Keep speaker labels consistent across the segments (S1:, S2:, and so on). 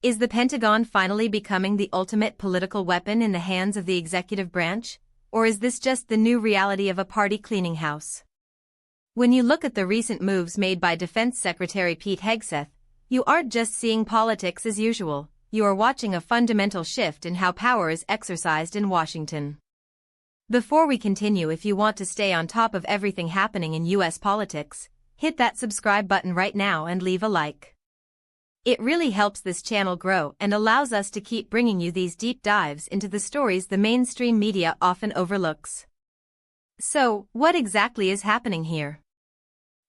S1: Is the Pentagon finally becoming the ultimate political weapon in the hands of the executive branch, or is this just the new reality of a party cleaning house? When you look at the recent moves made by Defense Secretary Pete Hegseth, you aren't just seeing politics as usual, you are watching a fundamental shift in how power is exercised in Washington. Before we continue, if you want to stay on top of everything happening in U.S. politics, hit that subscribe button right now and leave a like. It really helps this channel grow and allows us to keep bringing you these deep dives into the stories the mainstream media often overlooks. So, what exactly is happening here?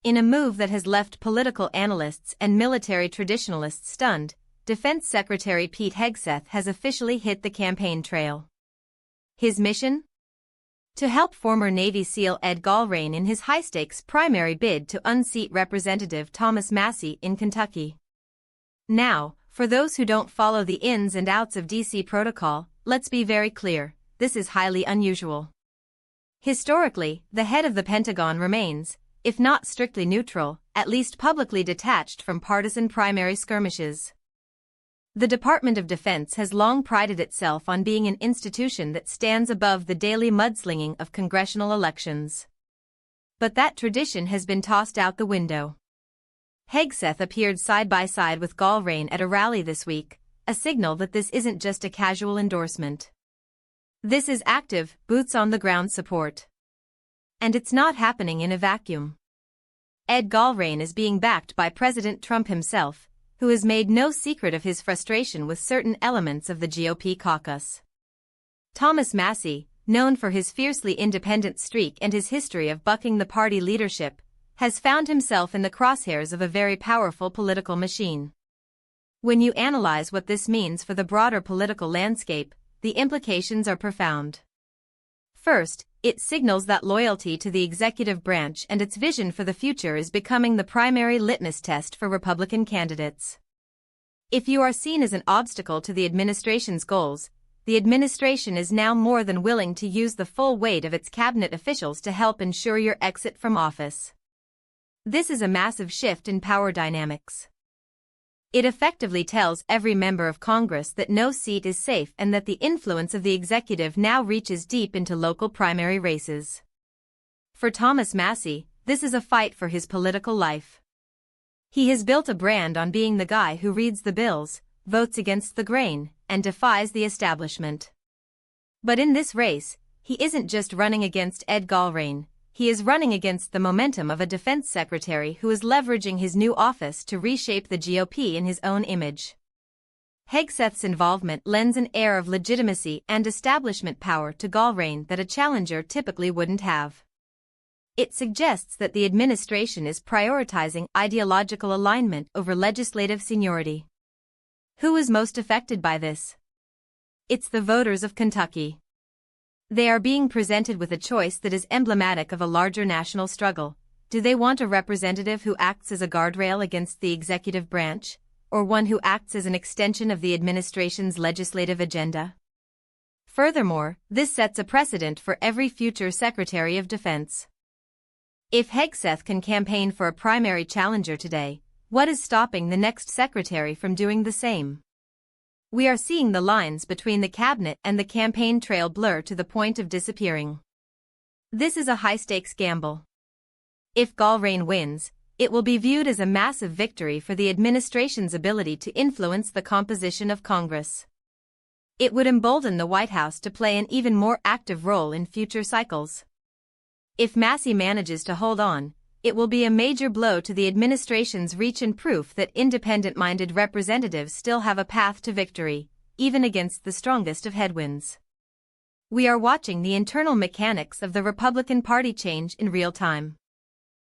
S1: In a move that has left political analysts and military traditionalists stunned, Defense Secretary Pete Hegseth has officially hit the campaign trail. His mission? To help former Navy SEAL Ed Gallrein in his high-stakes primary bid to unseat Representative Thomas Massie in Kentucky. Now, for those who don't follow the ins and outs of DC protocol, let's be very clear, this is highly unusual. Historically, the head of the Pentagon remains, if not strictly neutral, at least publicly detached from partisan primary skirmishes. The Department of Defense has long prided itself on being an institution that stands above the daily mudslinging of congressional elections. But that tradition has been tossed out the window. Hegseth appeared side by side with Gallrein at a rally this week, a signal that this isn't just a casual endorsement. This is active, boots-on-the-ground support. And it's not happening in a vacuum. Ed Gallrein is being backed by President Trump himself, who has made no secret of his frustration with certain elements of the GOP caucus. Thomas Massie, known for his fiercely independent streak and his history of bucking the party leadership, has found himself in the crosshairs of a very powerful political machine. When you analyze what this means for the broader political landscape, the implications are profound. First, it signals that loyalty to the executive branch and its vision for the future is becoming the primary litmus test for Republican candidates. If you are seen as an obstacle to the administration's goals, the administration is now more than willing to use the full weight of its cabinet officials to help ensure your exit from office. This is a massive shift in power dynamics. It effectively tells every member of Congress that no seat is safe and that the influence of the executive now reaches deep into local primary races. For Thomas Massie, this is a fight for his political life. He has built a brand on being the guy who reads the bills, votes against the grain, and defies the establishment. But in this race, he isn't just running against Ed Gallrein. He is running against the momentum of a defense secretary who is leveraging his new office to reshape the GOP in his own image. Hegseth's involvement lends an air of legitimacy and establishment power to Gallrein that a challenger typically wouldn't have. It suggests that the administration is prioritizing ideological alignment over legislative seniority. Who is most affected by this? It's the voters of Kentucky. They are being presented with a choice that is emblematic of a larger national struggle. Do they want a representative who acts as a guardrail against the executive branch, or one who acts as an extension of the administration's legislative agenda? Furthermore, this sets a precedent for every future Secretary of Defense. If Hegseth can campaign for a primary challenger today, what is stopping the next secretary from doing the same? We are seeing the lines between the cabinet and the campaign trail blur to the point of disappearing. This is a high-stakes gamble. If Gallrein wins, it will be viewed as a massive victory for the administration's ability to influence the composition of Congress. It would embolden the White House to play an even more active role in future cycles. If Massie manages to hold on, it will be a major blow to the administration's reach and proof that independent-minded representatives still have a path to victory, even against the strongest of headwinds. We are watching the internal mechanics of the Republican Party change in real time.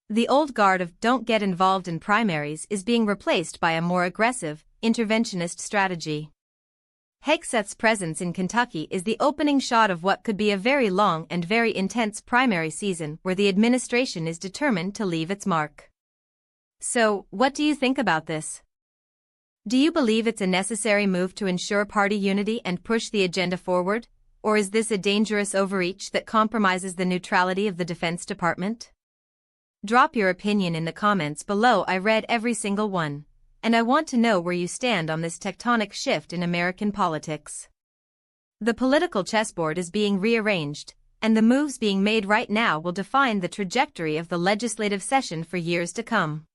S1: The old guard of "don't get involved in primaries" is being replaced by a more aggressive, interventionist strategy. Hegseth's presence in Kentucky is the opening shot of what could be a very long and very intense primary season where the administration is determined to leave its mark. So, what do you think about this? Do you believe it's a necessary move to ensure party unity and push the agenda forward, or is this a dangerous overreach that compromises the neutrality of the Defense Department? Drop your opinion in the comments below. I read every single one, and I want to know where you stand on this tectonic shift in American politics. The political chessboard is being rearranged, and the moves being made right now will define the trajectory of the legislative session for years to come.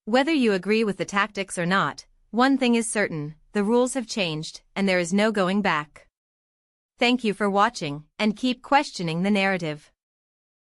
S1: Whether you agree with the tactics or not, one thing is certain: the rules have changed, and there is no going back. Thank you for watching, and keep questioning the narrative.